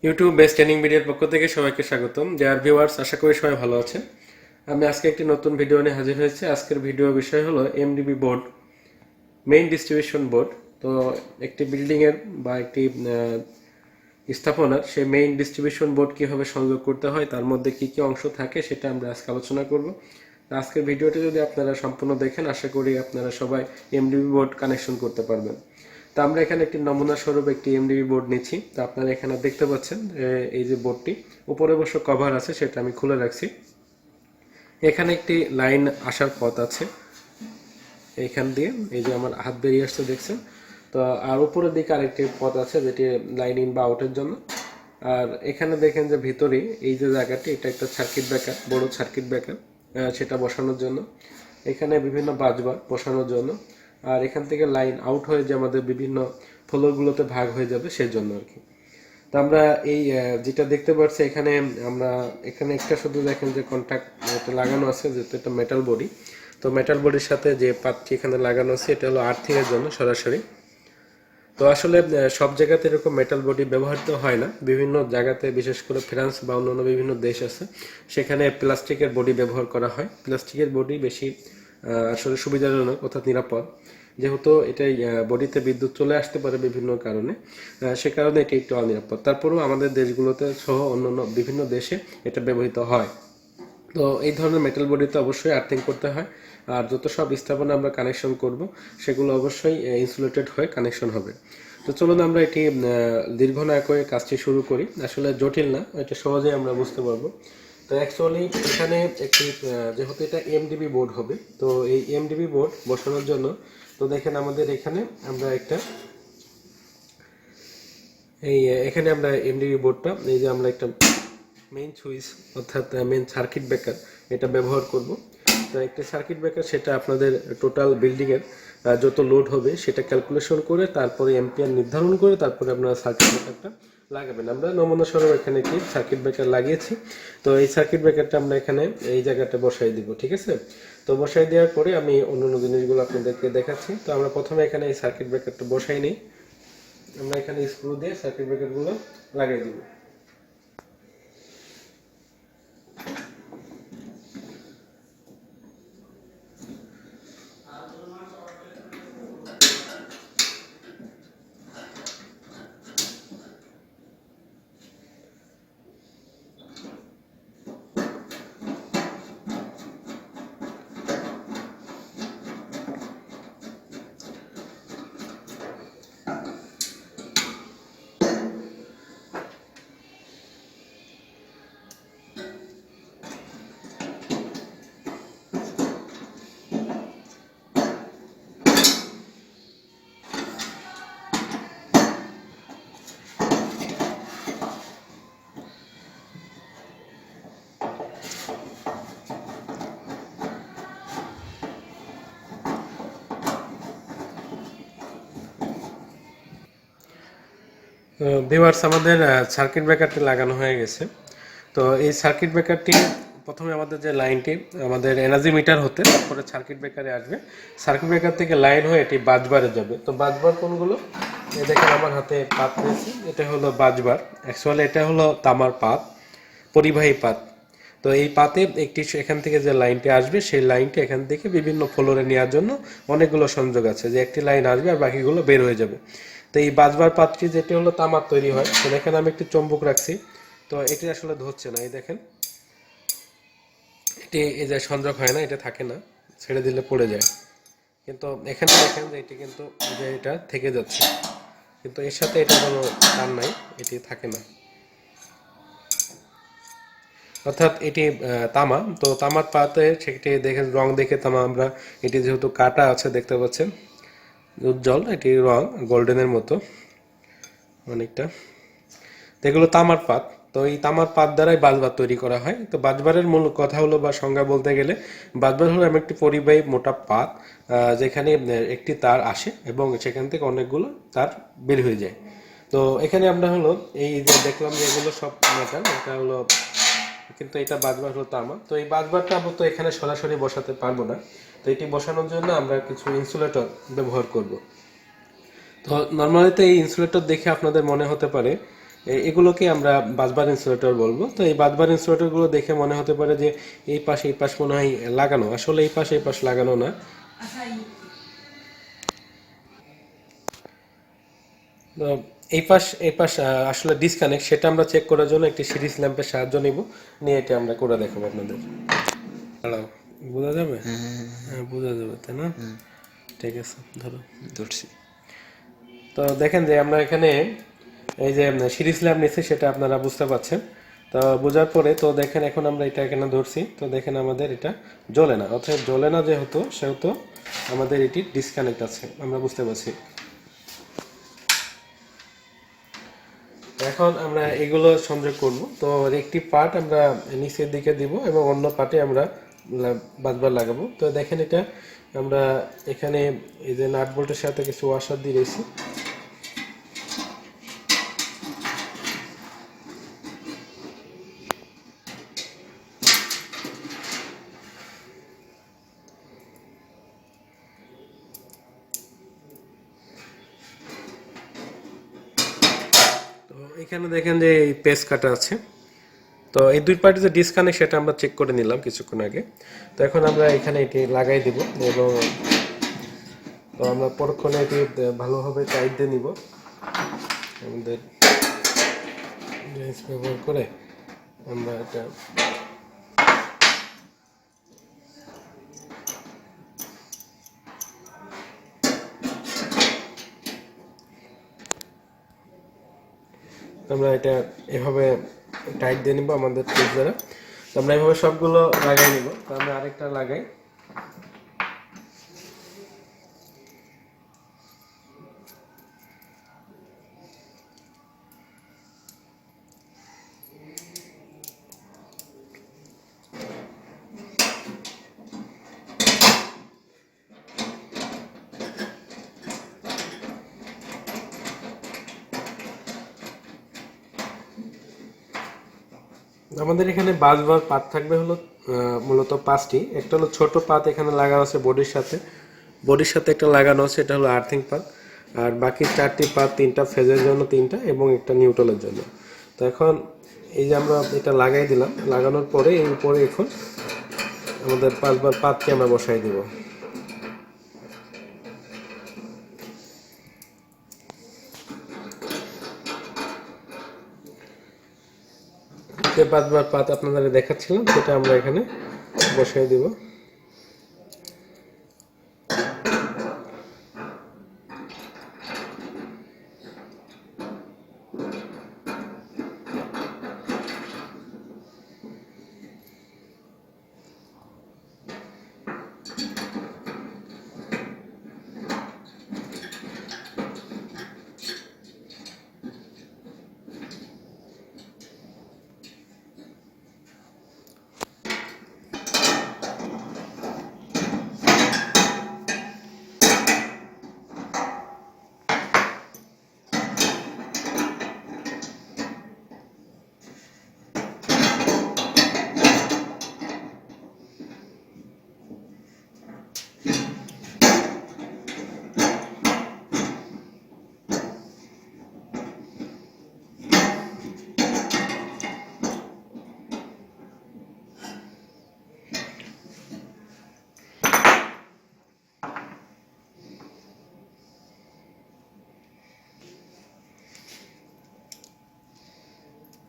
YouTube best training ভিডিওর পক্ষ থেকে সবাইকে স্বাগতম। ডিয়ার ভিউয়ার্স, আশা করি সবাই ভালো আছেন। আমি আজকে একটি নতুন ভিডিও নিয়ে হাজির হয়েছি। আজকের ভিডিও বিষয় হলো MDB board, main distribution board. তো একটি বিল্ডিংয়ের বা একটি স্থাপনার সেই মেইন ডিস্ট্রিবিউশন বোর্ড কীভাবে সংযোগ করতে হয়, তার মধ্যে কী কী অংশ থাকে, সেটা আমরা আজকে আলোচনা করব। আজকের ভিডিওটি যদি আপনারা সম্পূর্ণ দেখেন, আশা করি আপনারা সবাই এমডিবি বোর্ড কানেকশন করতে পারবেন। তো আমরা এখানে একটি নমুনা স্বরূপ একটি এমডিবি বোর্ড নিচ্ছি। তো আপনারা এখানে দেখতে পাচ্ছেন এই যে বোর্ডটি উপরে অবশ্য কভার আছে, সেটা আমি খুলে রাখছি। এখানে একটি লাইন আসার পথ আছে এইখান দিয়ে, এই যে আমার হাত বেরিয়ে আসছে দেখছেন। তো আর উপরের দিকে আরেকটি পথ আছে যেটি লাইন ইন বা আউটের জন্য। আর এখানে দেখেন যে ভিতরে এই যে জায়গাটি, এটা একটা সার্কিট ব্রেকার, বড় সার্কিট ব্রেকার, সেটা বসানোর জন্য। এখানে বিভিন্ন বাসবার বসানোর জন্য। আর এখান থেকে লাইন আউট হয়ে যে আমাদের বিভিন্ন ফ্লোরগুলোতে ভাগ হয়ে যাবে সেজন্য আর কি। তো আমরা এই যেটা দেখতে পাচ্ছি এখানে, আমরা এখানে একটা শুধু দেখেন যে কন্ট্যাক্ট লাগানো আছে, যেহেতু এটা মেটাল বডি। তো মেটাল বডির সাথে যে পাতটি এখানে লাগানো আছে, এটা হলো আর্থিং এর জন্য সরাসরি। তো আসলে সব জায়গাতে এরকম মেটাল বডি ব্যবহৃত হয় না। বিভিন্ন জায়গাতে, বিশেষ করে ফ্রান্স বা অন্যান্য বিভিন্ন দেশ আছে, সেখানে প্লাস্টিকের বডি ব্যবহার করা হয়। প্লাস্টিকের বডি বেশি আসলে সুবিধাজনক অর্থাৎ নিরাপদ, যেহেতু এটাই বডিতে বিদ্যুৎ চলে আসতে পারে বিভিন্ন কারণে, সে কারণে এটি একটু অনিরাপদ। তারপরেও আমাদের দেশগুলোতে সহ অন্যান্য বিভিন্ন দেশে এটা ব্যবহৃত হয়। তো এই ধরনের মেটাল বডিতে অবশ্যই আর্থিং করতে হয়। আর যত সব স্থাপনা আমরা কানেকশন করব, সেগুলো অবশ্যই ইনসুলেটেড হয়ে কানেকশন হবে। তো চলুন আমরা এটি দীর্ঘ না করে কাজটি শুরু করি। আসলে জটিল না, এটা সহজেই আমরা বুঝতে পারবো। তো অ্যাকচুয়ালি এখানে একটি যেহেতু এটা এমডিবি বোর্ড হবে, তো এই এমডিবি বোর্ড বসানোর জন্য, তো দেখেন আমাদের এখানে আমরা একটা এখানে আমরা এমডিবি বোর্ডটা, এই যে আমরা একটা মেইন সুইচ অর্থাৎ মেইন সার্কিট ব্রেকার এটা ব্যবহার করব। তো একটা সার্কিট ব্রেকার, সেটা আপনাদের টোটাল বিল্ডিংয়ের যত লোড হবে সেটা ক্যালকুলেশন করে, তারপরে এম্পিয়ার নির্ধারণ করে, তারপরে আপনারা সার্কিট ব্রেকারটা লাগাবেন। আমরা নমুনা স্বরূপ এখানে একটি সার্কিট ব্রেকার লাগিয়েছি। তো এই সার্কিট ব্রেকারটা আমরা এখানে এই জায়গাটা বসাই দিব, ঠিক আছে। তো বসাই দেওয়ার পরে আমি অন্যান্য জিনিসগুলো আপনাদেরকে দেখাচ্ছি। তো আমরা প্রথমে এখানে এই সার্কিট ব্রেকারটা বসাই নিই। আমরা এখানে স্ক্রু দিয়ে সার্কিট ব্রেকারগুলো লাগাই দিব। ভিউয়ার্স, আমাদের সার্কিট ব্রেকারটি লাগানো হয়ে গেছে। তো এই সার্কিট ব্রেকারটি প্রথমে আমাদের যে লাইনটি আমাদের এনার্জি মিটার হতে, তারপরে সার্কিট ব্রেকারে আসবে। সার্কিট ব্রেকার থেকে লাইন হয়ে এটি বাসবারে যাবে। তো বাসবার কোনগুলো, এই দেখেন আমার হাতে পাত রয়েছে, এটা হলো বাসবার। অ্যাকচুয়ালি এটা হলো তামার পাত, পরিবাহী পাত। তো এই পাতে একটি এখান থেকে যে লাইনটি আসবে, সেই লাইনটি এখান থেকে বিভিন্ন ফ্লোরে নেওয়ার জন্য অনেকগুলো সংযোগ আছে, যে একটি লাইন আসবে আর বাকিগুলো বের হয়ে যাবে। তো এই বাসবার পাতটি যেটি হলো তামার তৈরি হয়। তো দেখেন আমি একটি চুম্বক রাখছি, তো এটি আসলে ধরছে না, এই দেখেন এটি, এই যে সংযোগ হয় না, এটা থাকে না, ছেড়ে দিলে পড়ে যায়। কিন্তু এখানে দেখেন যে এটি কিন্তু, যে এটা থেকে যাচ্ছে, কিন্তু এর সাথে এটা কোনো তার নাই, এটি থাকে না। অর্থাৎ এটি তামা। তো তামার পাতে সেটি দেখে, রং দেখে তামা, আমরা এটি যেহেতু কাটা আছে দেখতে পাচ্ছেন, উজ্জ্বল এটি রং, গোল্ডেনের মতো অনেকটা। তো এগুলো তামার পাত। তো এই তামার পাত দ্বারাই বাসবার তৈরি করা হয়। তো বাসবারের মূল কথা হলো বা সংজ্ঞা বলতে গেলে, বাসবার হলো এমন একটি পরিবাহী মোটা পাত, যেখানে একটি তার আসে এবং সেখান থেকে অনেকগুলো তার বের হয়ে যায়। তো এখানে আমরা হলো এই যে দেখলাম যে এগুলো সব মেটাল, এটা হলো, কিন্তু এটা বাসবার হলো তামা। তো এই বাসবারটা আমরা তো এখানে সরাসরি বসাতে পারবো না। তো এটি বসানোর জন্য আমরা কিছু ইনসুলেটর ব্যবহার করব। তো নর্মালি তো এই ইনসুলেটর দেখে আপনাদের মনে হতে পারে এগুলোকে আমরা বাসবার ইনসুলেটর বলবো। তো এই বাসবার ইনসুলেটরগুলো দেখে মনে হতে পারে যে এই পাশ মনে হয় লাগানো, আসলে এই পাশ লাগানো না। তো এই পাশ আসলে ডিসকানেক্ট, সেটা আমরা চেক করার জন্য একটি সিরিজ ল্যাম্পের সাহায্য নিব, নিয়ে এটা আমরা করে দেখাবো আপনাদের। দাঁড়াও, বোঝা যাবে? হ্যাঁ বোঝা যাবে, তাই না? ঠিক আছে, ধরছি। তো দেখেন যে আমরা এখানে এই যে সিরিজ ল্যাম্প নিচ্ছি, সেটা আপনারা বুঝতে পারছেন। তো বোঝার পরে তো দেখেন এখন আমরা এটা এখানে ধরছি, তো দেখেন আমাদের এটা জ্বলে না, অর্থাৎ জ্বলে না যেহেতু, সেহেতু আমাদের এটি ডিসকানেক্ট আছে, আমরা বুঝতে পারছি। এখন আমরা এগুলো সংযোগ করব। তো একটি পার্ট আমরা নিচের দিকে দিব এবং অন্য পার্টে আমরা বাসবার লাগাবো। তো দেখেন এটা আমরা এখানে এই যে নাট বোল্টের সাথে কিছু ওয়াশার দিয়ে দিয়েছি। তো এখানে দেখেন যে এই পেস কাটা আছে। তো এই দুই পার্টি যে ডিসকানেক্ট, সেটা আমরা চেক করে নিলাম কিছুক্ষণ আগে। তো এখন আমরা এখানে এটি লাগাই দিব এবং তো আমরা পরক্ষণে এটি ভালোভাবে টাইট দিয়ে নিব আমাদের ব্যবহার করে। আমরা এটা এভাবে টাইট দিয়ে নিব আমাদের টিপ দ্বারা। তো আমরা এভাবে সবগুলো লাগাই নিব। তো আমরা আরেকটা লাগাই। আমাদের এখানে বাসবার পাত থাকবে হলো মূলত 5টি। একটা হলো ছোট পাত এখানে লাগানো আছে বডির সাথে একটা লাগানো আছে, এটা হলো আর্থিং পাত। আর বাকি 4টি পাত, 3টা ফেজের জন্য 3টা এবং একটা নিউট্রালের জন্য। তো এখন এই যে আমরা এটা লাগাই দিলাম, লাগানোর পরে এর উপরে এখন আমাদের বাসবার পাতকে আমরা বসাই দিব। যে বাসবার পাত আপনাদের দেখাচ্ছিলাম, সেটা আমরা এখানে বসাই দিব।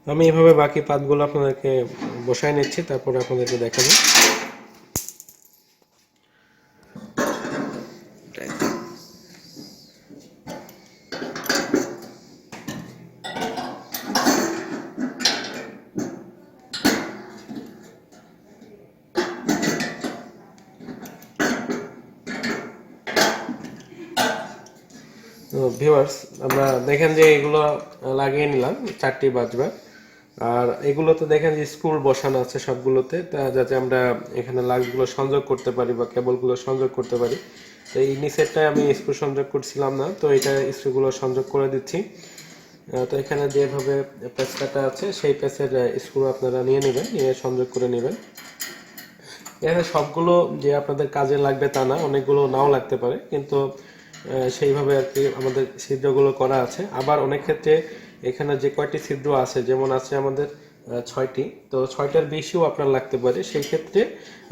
আমি এভাবে বাকি পাতগুলো আপনাদেরকে বসায় নিচ্ছি, তারপরে আপনাদেরকে দেখাবো। তো ভিউয়ার্স, আমরা দেখেন যে এগুলো লাগিয়ে নিলাম 4টি বাজবার। আর এগুলো তো দেখেন যে স্ক্রু বসানো আছে সবগুলোতে, যাতে আমরা এখানে লাইটগুলো সংযোগ করতে পারি বা কেবলগুলো সংযোগ করতে পারি। তো এই নিচেরটায় আমি স্ক্রু সংযোগ করছিলাম না, তো এটা স্ক্রুগুলো সংযোগ করে দিচ্ছি। তো এখানে যেভাবে প্যাচ কাটা আছে, সেই প্যাচের স্ক্রু আপনারা নিয়ে নেবেন, নিয়ে সংযোগ করে নেবেন। এখানে সবগুলো যে আপনাদের কাজে লাগবে তা না, অনেকগুলো নাও লাগতে পারে, কিন্তু সেইভাবে আর কি আমাদের ছিদ্রগুলো করা আছে। আবার অনেক ক্ষেত্রে এখানে যে কয়টি ছিদ্র আছে, যেমন আছে আমাদের 6টি, তো 6টার বেশিও আপনার লাগতে পারে। সেই ক্ষেত্রে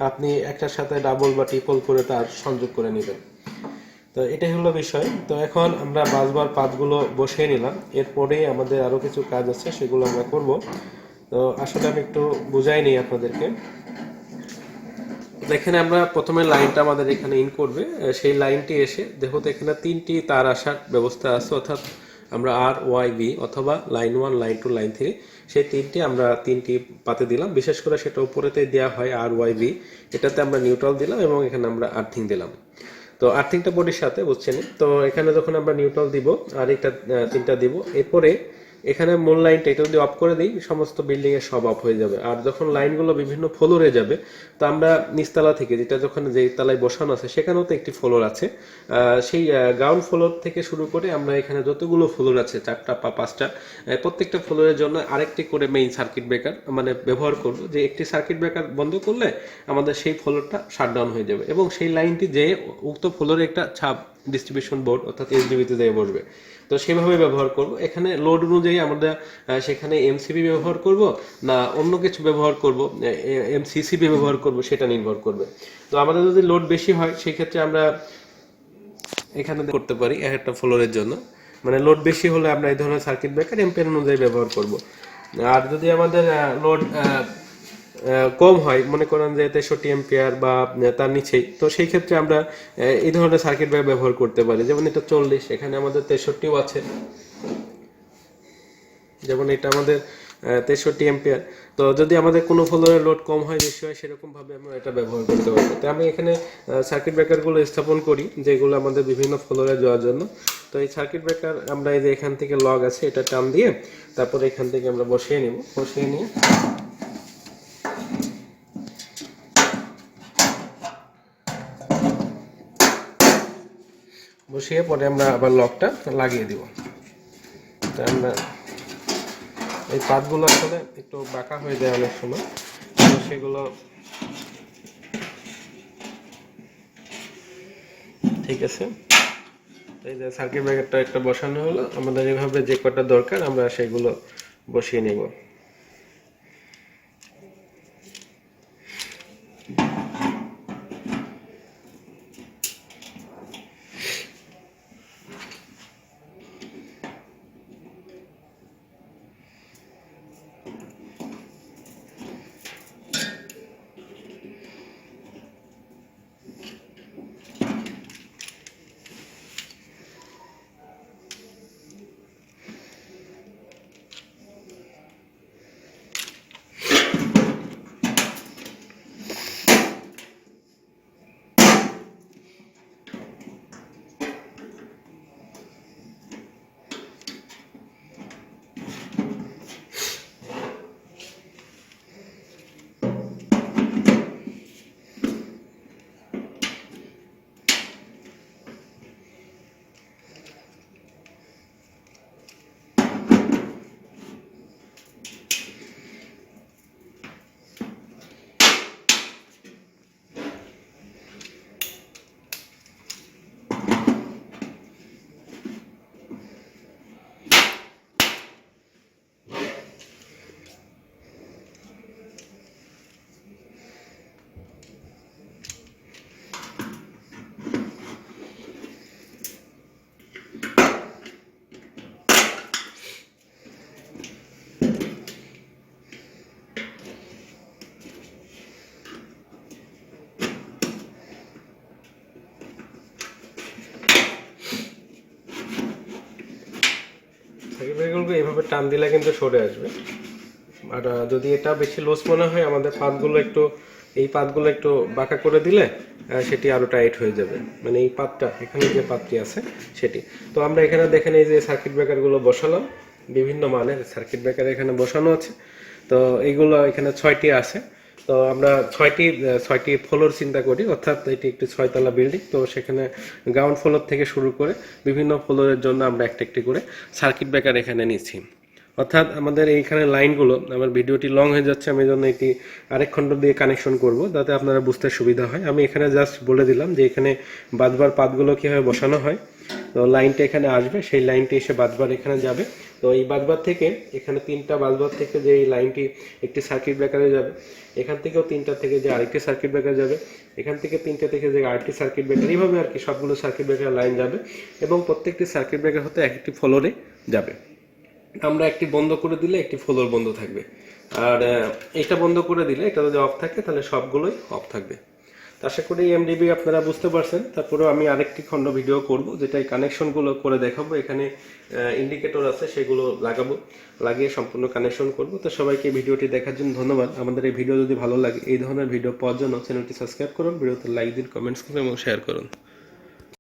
আপনি একটার সাথে ডাবল বা ট্রিপল করে তার সংযোগ করে নেবেন। তো এটাই হলো বিষয়। তো এখন আমরা বাসবার পাতগুলো বসিয়ে নিলাম, এরপরেই আমাদের আরও কিছু কাজ আছে, সেগুলো আমরা করব। তো আসলে আমি একটু বুঝাই নিই আপনাদেরকে। এখানে আমরা প্রথমে লাইনটা আমাদের এখানে ইন করবে, সেই লাইনটি এসে দেখো তো এখানে 3টি তার আসার ব্যবস্থা আছে, অর্থাৎ আমরা RYB অথবা লাইন 1, লাইন 2, লাইন 3, সেই আমরা 3টি পাতে দিলাম। বিশেষ করে সেটা উপরেতে দেওয়া হয় RYB, এটাতে আমরা নিউট্রাল দিলাম এবং এখানে আমরা আর্থিং দিলাম। তো আর্থিংটা বডির সাথে, বুঝছেন? তো এখানে যখন আমরা নিউট্রাল দিব আর এটা 3টা দিব, এরপরে এখানে মূল লাইনটা এটা যদি অফ করে দিই, সমস্ত বিল্ডিং এর সব অফ হয়ে যাবে। আর যখন লাইনগুলো বিভিন্ন ফ্লোরে যাবে, তো আমরা নিচতলা থেকে, যেটা যখন যে তলায় বসানো আছে সেখানেও তো একটি ফ্লোর আছে, সেই গ্রাউন্ড ফ্লোর থেকে শুরু করে আমরা এখানে যতগুলো ফ্লোর আছে, 4টা বা 5টা, প্রত্যেকটা ফ্লোরের জন্য আরেকটি করে মেইন সার্কিট ব্রেকার মানে ব্যবহার করব। যে একটি সার্কিট ব্রেকার বন্ধ করলে আমাদের সেই ফ্লোরটা শাটডাউন হয়ে যাবে এবং সেই লাইনটি যে উক্ত ফ্লোরে একটা ছাপ ডিস্ট্রিবিউশন বোর্ড অর্থাৎ এসডিবিতে যেয়ে বসবে। তো সেভাবে ব্যবহার করব। এখানে লোড অনুযায়ী আমরা সেখানে এমসিবি ব্যবহার করব না অন্য কিছু ব্যবহার করব, এমসিসিবি ব্যবহার করব, সেটা নির্ভর করবে। তো আমাদের যদি লোড বেশি হয় সেই ক্ষেত্রে আমরা এখানে করতে পারি একটা ফ্লোরের জন্য, মানে লোড বেশি হলে আমরা এই ধরনের সার্কিট ব্রেকার এম্পিয়ার অনুযায়ী ব্যবহার করব। আর যদি আমাদের লোড কম হয়, মনে করেন যে 63 এম্পিয়ার বা তার নিচেই, তো সেই ক্ষেত্রে আমরা এই ধরনের সার্কিট ব্রেকার ব্যবহার করতে পারি। যেমন এটা 40, এখানে আমাদের 63ও আছে, যেমন এটা আমাদের 63 এম্পিয়ার। তো যদি আমাদের কোনো ফ্লোরের লোড কম হয়, বেশি হয়, সেরকম ভাবে আমরা এটা ব্যবহার করতে পারবো। তো আমি এখানে সার্কিট ব্রেকারগুলো স্থাপন করি, যেগুলো আমাদের বিভিন্ন ফ্লোরে যাওয়ার জন্য। তো এই সার্কিট ব্রেকার আমরা এই যে এখান থেকে লগ আছে, এটা টান দিয়ে তারপরে এখান থেকে আমরা বসিয়ে নিব। বসিয়ে নিয়ে পরে আমরা আবার লকটা লাগিয়ে দিব। তো আমরা এই পাতগুলো আসলে একটু বাঁকা হয়ে যায় অনেক সময়, তো সেগুলো ঠিক আছে। এই যে সার্কিট ব্রেকারটা একটা বসানো হলো, আমাদের এভাবে যে কটা দরকার আমরা সেগুলো বসিয়ে নেব। সার্কিট ব্রেকারগুলো এইভাবে টান দিলে কিন্তু সরে আসবে। আর যদি এটা বেশি লুজ মনে হয়, আমাদের এই পাতগুলো একটু বাঁকা করে দিলে সেটি আরো টাইট হয়ে যাবে, মানে এই পাতটা এখানে যে পাতটি আছে সেটি। তো আমরা এখানে দেখেন এই যে সার্কিট ব্রেকারগুলো বসালাম, বিভিন্ন মানের সার্কিট ব্রেকার এখানে বসানো আছে। তো এইগুলো এখানে 6টি আছে। তো আমরা 6টি ফ্লোর চিন্তা করি, অর্থাৎ এটি একটি 6তলা বিল্ডিং। তো সেখানে গ্রাউন্ড ফ্লোর থেকে শুরু করে বিভিন্ন ফ্লোরের জন্য আমরা একটি করে সার্কিট ব্রেকার এখানে নিচ্ছি। অর্থাৎ আমাদের এইখানে লাইনগুলো, আমার ভিডিওটি লং হয়ে যাচ্ছে, আমি জন্য এটি আরেক খণ্ড দিয়ে কানেকশন করব যাতে আপনারা বুঝতে সুবিধা হয়। আমি এখানে জাস্ট বলে দিলাম যে এখানে বাসবার পাতগুলো কীভাবে বসানো হয়। তো লাইনটা এখানে আসবে, সেই লাইনটি এসে বাসবার এখানে যাবে, তো এই বাসবার থেকে এখানে 3টা বাসবার থেকে যে এই লাইনটি একটি সার্কিট ব্রেকারে যাবে, এখান থেকেও 3টা থেকে যে আরেকটি সার্কিট ব্রেকার যাবে, এখান থেকে 3টা থেকে যে আরেকটি সার্কিট ব্রেকার, এইভাবে আর কি সবগুলো সার্কিট ব্রেকার লাইন যাবে এবং প্রত্যেকটি সার্কিট ব্রেকার হতে একটি ফ্লোরে যাবে। আমরা একটি বন্ধ করে দিলে একটি ফ্লোর বন্ধ থাকবে, আর এটা বন্ধ করে দিলে এটা যদি অফ থাকে তাহলে সবগুলোই অফ থাকবে। আশা করি এমডিবি আপনারা বুঝতে পারছেন। তারপরেও আমি আরেকটি খণ্ড ভিডিও করব যেটা এই কানেকশনগুলো করে দেখাবো। এখানে ইন্ডিকেটর আছে, সেগুলো লাগাবো, লাগিয়ে সম্পূর্ণ কানেকশন করব। তো সবাইকে ভিডিওটি দেখার জন্য ধন্যবাদ। আমাদের এই ভিডিও যদি ভালো লাগে, এই ধরনের ভিডিও পাওয়ার জন্য চ্যানেলটি সাবস্ক্রাইব করুন, ভিডিওতে লাইক দিন, কমেন্টস করুন এবং শেয়ার করুন।